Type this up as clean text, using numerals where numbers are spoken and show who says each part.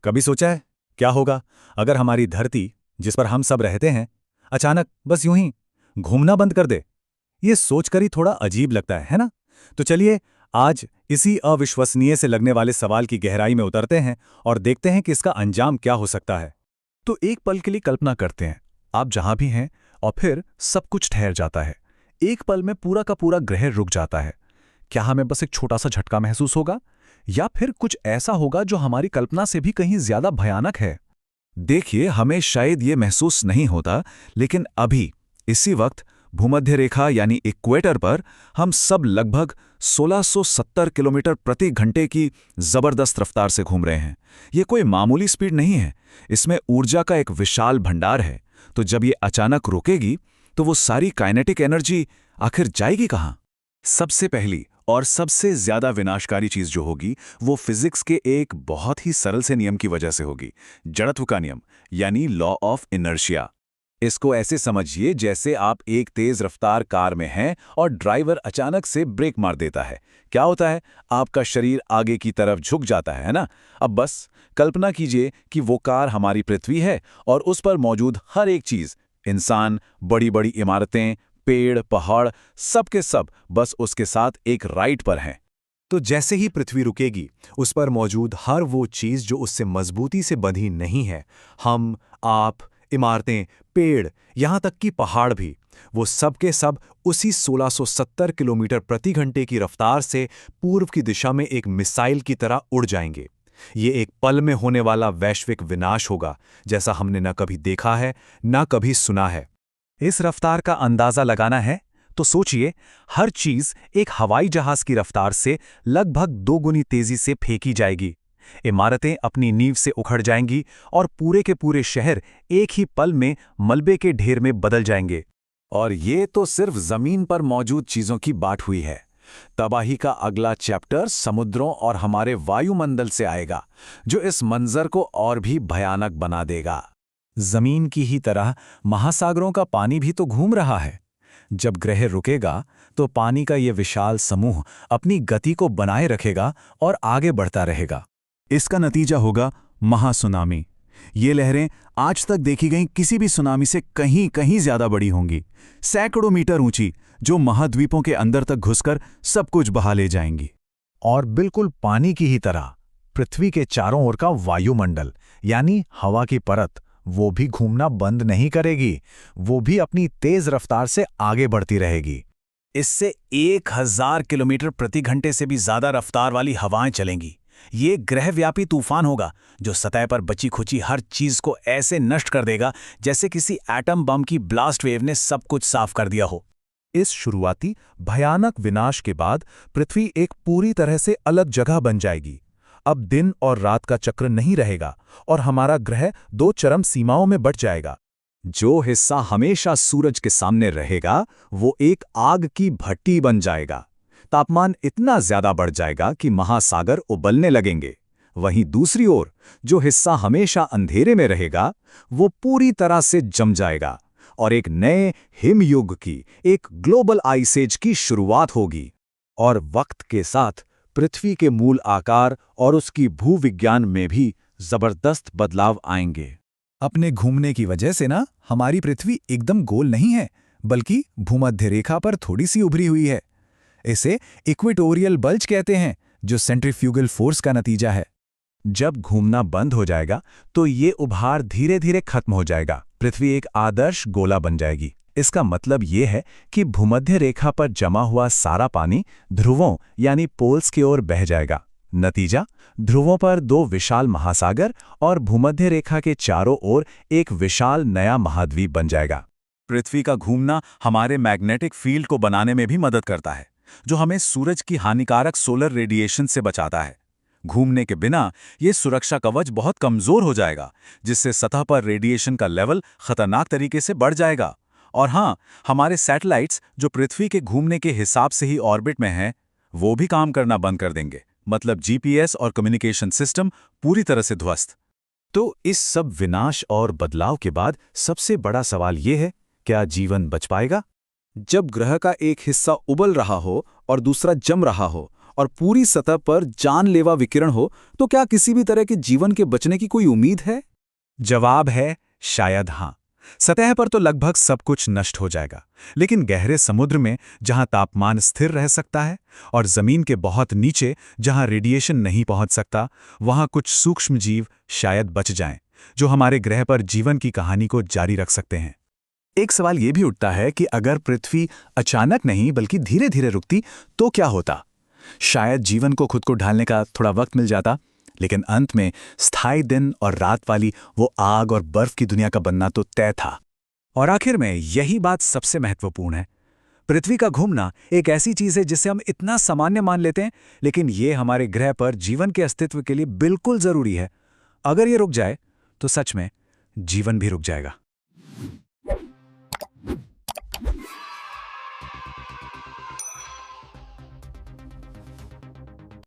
Speaker 1: कभी सोचा है क्या होगा अगर हमारी धरती, जिस पर हम सब रहते हैं, अचानक बस यूं ही घूमना बंद कर दे? ये सोचकर ही थोड़ा अजीब लगता है ना? तो चलिए आज इसी अविश्वसनीय से लगने वाले सवाल की गहराई में उतरते हैं और देखते हैं कि इसका अंजाम क्या हो सकता है।
Speaker 2: तो एक पल के लिए कल्पना करते हैं, आप जहां भी हैं और फिर सब कुछ ठहर जाता है। एक पल में पूरा का पूरा ग्रह रुक जाता है। क्या हमें बस एक छोटा सा झटका महसूस होगा, या फिर कुछ ऐसा होगा जो हमारी कल्पना से भी कहीं ज्यादा भयानक है? देखिए, हमें शायद ये महसूस नहीं होता, लेकिन अभी इसी वक्त भूमध्य रेखा यानी इक्वेटर पर हम सब लगभग 1670 किलोमीटर प्रति घंटे की जबरदस्त रफ्तार से घूम रहे हैं। ये कोई मामूली स्पीड नहीं है, इसमें ऊर्जा का एक विशाल भंडार है। तो जब ये अचानक रुकेगी तो वो सारी काइनेटिक एनर्जी आखिर जाएगी कहाँ? सबसे पहली और सबसे ज्यादा विनाशकारी चीज जो होगी वो फिजिक्स के एक बहुत ही सरल से नियम की वजह से होगी, जड़त्व का नियम यानी लॉ ऑफ इनर्शिया। इसको ऐसे समझिए जैसे आप एक तेज रफ्तार कार में हैं और ड्राइवर अचानक से ब्रेक मार देता है। क्या होता है? आपका शरीर आगे की तरफ झुक जाता है ना? अब बस कल्पना कीजिए कि वो कार हमारी पृथ्वी है और उस पर मौजूद हर एक चीज, इंसान, बड़ी बड़ी इमारतें, पेड़, पहाड़, सब के सब बस उसके साथ एक राइड पर हैं।
Speaker 1: तो जैसे ही पृथ्वी रुकेगी, उस पर मौजूद हर वो चीज जो उससे मजबूती से बंधी नहीं है, हम, आप, इमारतें, पेड़, यहां तक कि पहाड़ भी, वो सब के सब उसी 1670 किलोमीटर प्रति घंटे की रफ्तार से पूर्व की दिशा में एक मिसाइल की तरह उड़ जाएंगे। ये एक पल में होने वाला वैश्विक विनाश होगा, जैसा हमने न कभी देखा है, न कभी सुना है। इस रफ्तार का अंदाजा लगाना है तो सोचिए, हर चीज एक हवाई जहाज की रफ्तार से लगभग 2 गुनी तेजी से फेंकी जाएगी। इमारतें अपनी नींव से उखड़ जाएंगी और पूरे के पूरे शहर एक ही पल में मलबे के ढेर में बदल जाएंगे।
Speaker 2: और ये तो सिर्फ जमीन पर मौजूद चीजों की बात हुई है। तबाही का अगला चैप्टर समुद्रों और हमारे वायुमंडल से आएगा, जो इस मंजर को और भी भयानक बना देगा।
Speaker 1: जमीन की ही तरह महासागरों का पानी भी तो घूम रहा है। जब ग्रह रुकेगा तो पानी का ये विशाल समूह अपनी गति को बनाए रखेगा और आगे बढ़ता रहेगा।
Speaker 2: इसका नतीजा होगा महासुनामी। ये लहरें आज तक देखी गई किसी भी सुनामी से कहीं कहीं ज्यादा बड़ी होंगी, सैकड़ों मीटर ऊंची, जो महाद्वीपों के अंदर तक घुसकर सब कुछ बहा ले जाएंगी।
Speaker 1: और बिल्कुल पानी की ही तरह पृथ्वी के चारों ओर का वायुमंडल यानी हवा की परत, वो भी घूमना बंद नहीं करेगी। वो भी अपनी तेज रफ्तार से आगे बढ़ती रहेगी। इससे 1000 किलोमीटर प्रति घंटे से भी ज्यादा रफ्तार वाली हवाएं चलेंगी। ये ग्रहव्यापी तूफान होगा जो सतह पर बची खुची हर चीज को ऐसे नष्ट कर देगा जैसे किसी एटम बम की ब्लास्ट वेव ने सब कुछ साफ कर दिया हो।
Speaker 2: इस शुरुआती भयानक विनाश के बाद पृथ्वी एक पूरी तरह से अलग जगह बन जाएगी। अब दिन और रात का चक्र नहीं रहेगा और हमारा ग्रह 2 चरम सीमाओं में बंट जाएगा।
Speaker 1: जो हिस्सा हमेशा सूरज के सामने रहेगा वो एक आग की भट्टी बन जाएगा। तापमान इतना ज्यादा बढ़ जाएगा कि महासागर उबलने लगेंगे। वहीं दूसरी ओर जो हिस्सा हमेशा अंधेरे में रहेगा वो पूरी तरह से जम जाएगा और एक नए हिमयुग की, एक ग्लोबल आइस एज की शुरुआत होगी। और वक्त के साथ पृथ्वी के मूल आकार और उसकी भूविज्ञान में भी जबरदस्त बदलाव आएंगे। अपने घूमने की वजह से ना हमारी पृथ्वी एकदम गोल नहीं है, बल्कि भूमध्य रेखा पर थोड़ी सी उभरी हुई है। इसे इक्वेटोरियल बल्ज कहते हैं, जो सेंट्रीफ्यूगल फोर्स का नतीजा है। जब घूमना बंद हो जाएगा तो ये उभार धीरे धीरे खत्म हो जाएगा। पृथ्वी एक आदर्श गोला बन जाएगी। इसका मतलब ये है कि भूमध्य रेखा पर जमा हुआ सारा पानी ध्रुवों यानी पोल्स की ओर बह जाएगा। नतीजा, ध्रुवों पर 2 विशाल महासागर और भूमध्य रेखा के चारों ओर एक विशाल नया महाद्वीप बन जाएगा।
Speaker 2: पृथ्वी का घूमना हमारे मैग्नेटिक फील्ड को बनाने में भी मदद करता है, जो हमें सूरज की हानिकारक सोलर रेडिएशन से बचाता है। घूमने के बिना ये सुरक्षा कवच बहुत कमजोर हो जाएगा, जिससे सतह पर रेडिएशन का लेवल खतरनाक तरीके से बढ़ जाएगा। और हाँ, हमारे सैटेलाइट्स जो पृथ्वी के घूमने के हिसाब से ही ऑर्बिट में हैं, वो भी काम करना बंद कर देंगे। मतलब जीपीएस और कम्युनिकेशन सिस्टम पूरी तरह से ध्वस्त।
Speaker 1: तो इस सब विनाश और बदलाव के बाद सबसे बड़ा सवाल ये है, क्या जीवन बच पाएगा? जब ग्रह का एक हिस्सा उबल रहा हो और दूसरा जम रहा हो
Speaker 2: और पूरी सतह पर जानलेवा विकिरण हो तो क्या किसी भी तरह के जीवन के बचने की कोई उम्मीद है?
Speaker 1: जवाब है शायद हाँ। सतह पर तो लगभग सब कुछ नष्ट हो जाएगा, लेकिन गहरे समुद्र में जहां तापमान स्थिर रह सकता है और जमीन के बहुत नीचे जहां रेडिएशन नहीं पहुंच सकता, वहां कुछ सूक्ष्म जीव शायद बच जाएं, जो हमारे ग्रह पर जीवन की कहानी को जारी रख सकते हैं।
Speaker 2: एक सवाल यह भी उठता है कि अगर पृथ्वी अचानक नहीं बल्कि धीरे धीरे रुकती तो क्या होता? शायद जीवन को खुद को ढालने का थोड़ा वक्त मिल जाता, लेकिन अंत में स्थायी दिन और रात वाली वो आग और बर्फ की दुनिया का बनना तो तय था।
Speaker 1: और आखिर में यही बात सबसे महत्वपूर्ण है। पृथ्वी का घूमना एक ऐसी चीज है जिसे हम इतना सामान्य मान लेते हैं, लेकिन ये हमारे ग्रह पर जीवन के अस्तित्व के लिए बिल्कुल जरूरी है। अगर ये रुक जाए तो सच में जीवन भी रुक जाएगा।